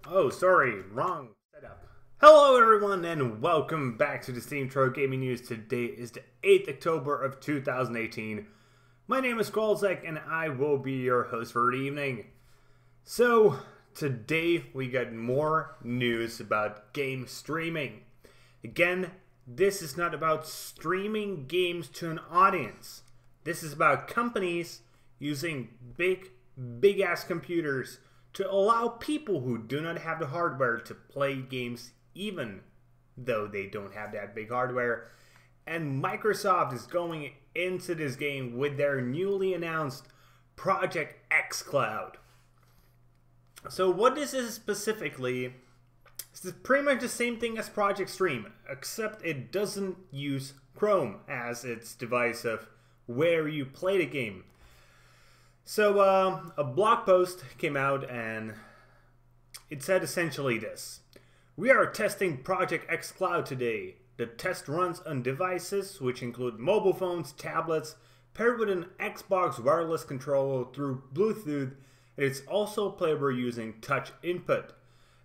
Oh, sorry, wrong setup. Hello everyone and welcome back to the SteemTrail Gaming News. Today is the 8th October of 2018. My name is Kralizec and I will be your host for the evening. So, today we got more news about game streaming. Again, this is not about streaming games to an audience. This is about companies using big ass computers to allow people who do not have the hardware to play games even though they don't have that big hardware. And Microsoft is going into this game with their newly announced Project X Cloud. So what this is specifically, is pretty much the same thing as Project Stream, except it doesn't use Chrome as its device of where you play the game. So a blog post came out and it said essentially this: "We are testing Project X Cloud today. The test runs on devices which include mobile phones, tablets, paired with an Xbox wireless controller through Bluetooth, and it's also playable using touch input.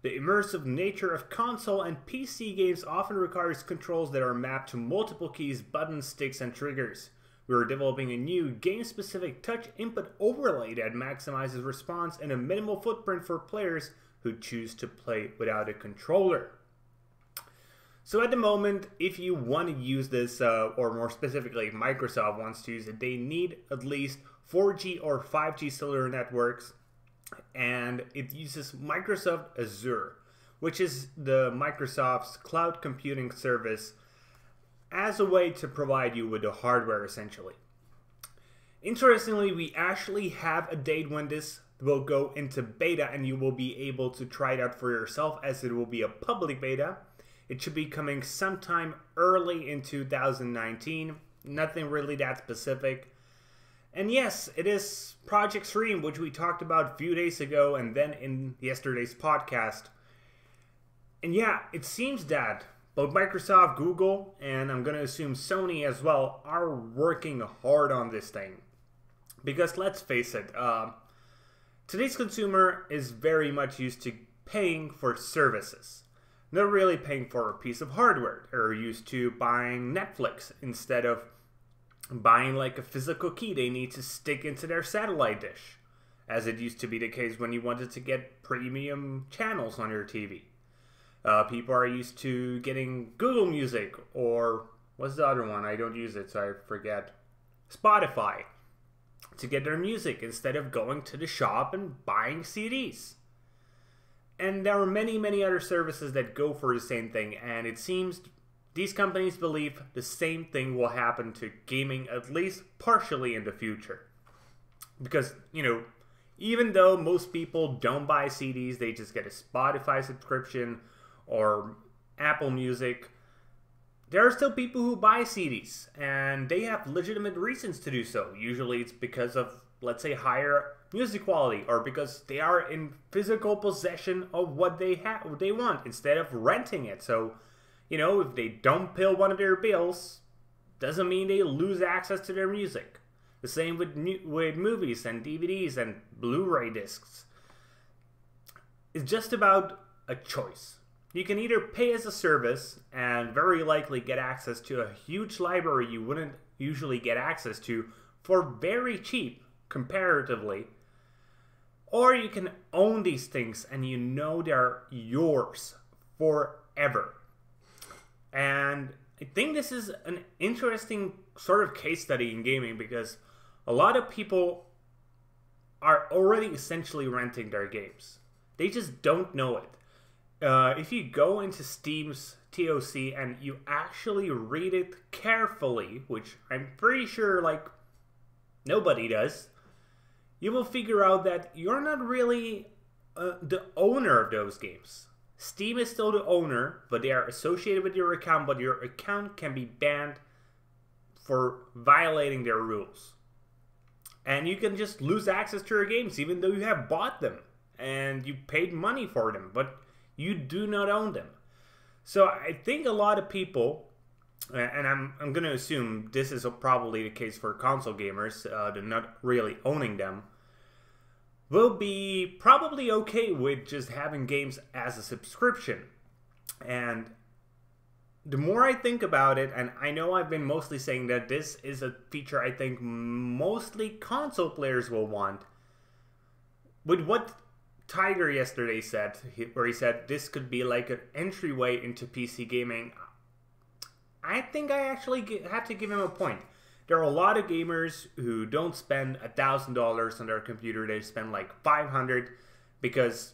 The immersive nature of console and PC games often requires controls that are mapped to multiple keys, buttons, sticks, and triggers. We are developing a new game-specific touch input overlay that maximizes response and a minimal footprint for players who choose to play without a controller." So at the moment, if you want to use this, or more specifically Microsoft wants to use it, they need at least 4G or 5G cellular networks, and it uses Microsoft Azure, which is the Microsoft's cloud computing service, as a way to provide you with the hardware essentially. Interestingly, we actually have a date when this will go into beta and you will be able to try it out for yourself, as it will be a public beta. It should be coming sometime early in 2019. Nothing really that specific. And yes, it is Project Stream, which we talked about a few days ago and then in yesterday's podcast. And yeah, it seems that both Microsoft, Google, and I'm going to assume Sony as well, are working hard on this thing. Because let's face it, today's consumer is very much used to paying for services. They're really paying for a piece of hardware. They're used to buying Netflix instead of buying like a physical key they need to stick into their satellite dish, as it used to be the case when you wanted to get premium channels on your TV. People are used to getting Google Music, or what's the other one? I don't use it, so I forget. Spotify, to get their music instead of going to the shop and buying CDs. And there are many other services that go for the same thing, and it seems these companies believe the same thing will happen to gaming, at least partially in the future. Because, you know, even though most people don't buy CDs, they just get a Spotify subscription or Apple Music, there are still people who buy CDs, and they have legitimate reasons to do so. Usually it's because of, let's say, higher music quality, or because they are in physical possession of what they want instead of renting it. So, you know, if they don't pay one of their bills, doesn't mean they lose access to their music. The same with movies and DVDs and Blu-ray discs. It's just about a choice. You can either pay as a service and very likely get access to a huge library you wouldn't usually get access to for very cheap comparatively, or you can own these things and you know they're yours forever. And I think this is an interesting sort of case study in gaming, because a lot of people are already essentially renting their games. They just don't know it. If you go into Steam's TOC and you actually read it carefully, which I'm pretty sure like nobody does, you will figure out that you're not really the owner of those games. Steam is still the owner, but they are associated with your account, but your account can be banned for violating their rules. And you can just lose access to your games even though you have bought them and you paid money for them, but you do not own them. So I think a lot of people and I'm going to assume this is probably the case for console gamers, they're not really owning them, will be probably okay with just having games as a subscription. And the more I think about it, and I know I've been mostly saying that this is a feature I think mostly console players will want, with what Tiger yesterday said, where he said this could be like an entryway into PC gaming, I think I actually have to give him a point. There are a lot of gamers who don't spend $1,000 on their computer. They spend like $500 because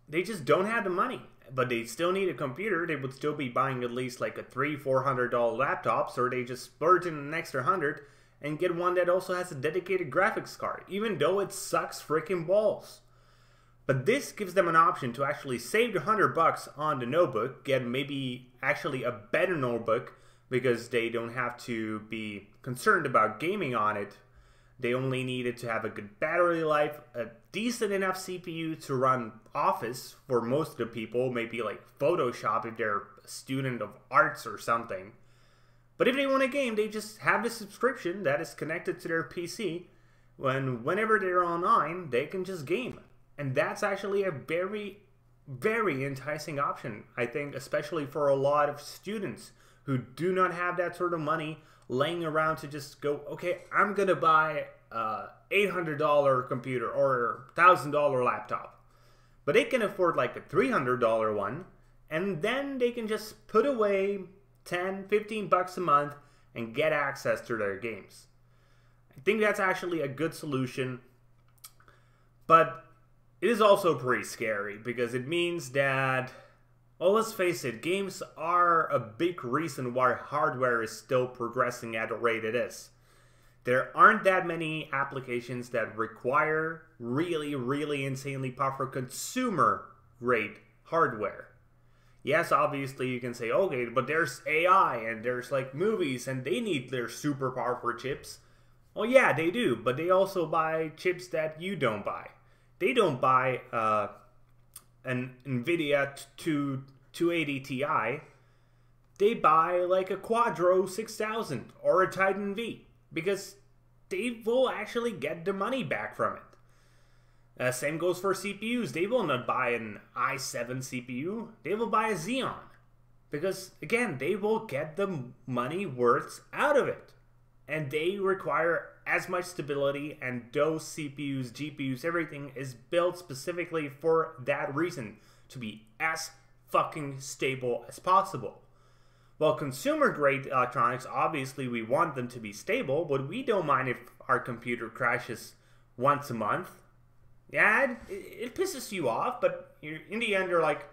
they just don't have the money. But they still need a computer. They would still be buying at least like a $300-400 laptops, or they just splurge in an extra $100 and get one that also has a dedicated graphics card, even though it sucks freaking balls. But this gives them an option to actually save the $100 on the notebook, get maybe actually a better notebook, because they don't have to be concerned about gaming on it. They only needed to have a good battery life, a decent enough CPU to run Office for most of the people, maybe like Photoshop if they're a student of arts or something. But if they want a game, they just have the subscription that is connected to their PC. Whenever they're online, they can just game. And that's actually a very, very enticing option, I think, especially for a lot of students who do not have that sort of money laying around to just go, okay, I'm going to buy a $800 computer or $1,000 laptop. But they can afford like a $300 one, and then they can just put away $10-15 a month and get access to their games. I think that's actually a good solution, but it is also pretty scary because it means that, well, let's face it, games are a big reason why hardware is still progressing at the rate it is. There aren't that many applications that require really, really insanely powerful consumer-grade hardware. Yes, obviously you can say, okay, but there's AI and there's like movies and they need their super powerful chips. Well, yeah, they do, but they also buy chips that you don't buy. They don't buy an NVIDIA 280 Ti. They buy like a Quadro 6000 or a Titan V because they will actually get the money back from it. Same goes for CPUs. They will not buy an i7 CPU. They will buy a Xeon because, again, they will get the money worth out of it. And they require as much stability, and those CPUs, GPUs, everything is built specifically for that reason, to be as fucking stable as possible. Well, consumer-grade electronics, obviously we want them to be stable, but we don't mind if our computer crashes once a month. Yeah, it pisses you off, but in the end you're like,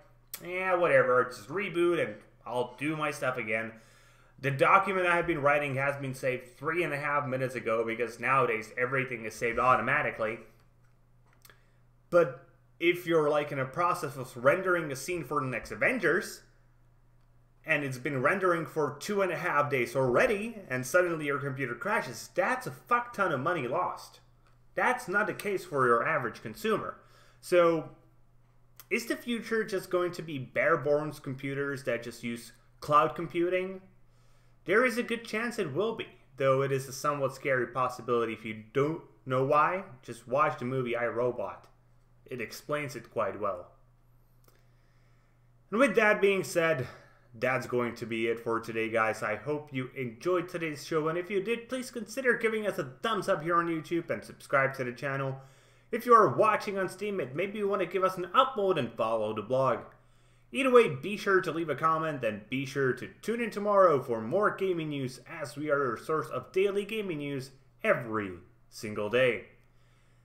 yeah, whatever, just reboot and I'll do my stuff again. The document I have been writing has been saved 3.5 minutes ago because nowadays everything is saved automatically. But if you're like in a process of rendering a scene for the next Avengers, and it's been rendering for 2.5 days already, and suddenly your computer crashes, that's a fuck ton of money lost. That's not the case for your average consumer. So, is the future just going to be bare bones computers that just use cloud computing? There is a good chance it will be, though it is a somewhat scary possibility. If you don't know why, just watch the movie I, Robot. It explains it quite well. And with that being said, that's going to be it for today, guys. I hope you enjoyed today's show, and if you did, please consider giving us a thumbs up here on YouTube and subscribe to the channel. If you are watching on Steam, maybe you want to give us an upvote and follow the blog. Either way, be sure to leave a comment, and be sure to tune in tomorrow for more gaming news, as we are your source of daily gaming news every single day.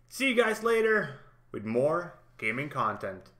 See you guys later with more gaming content.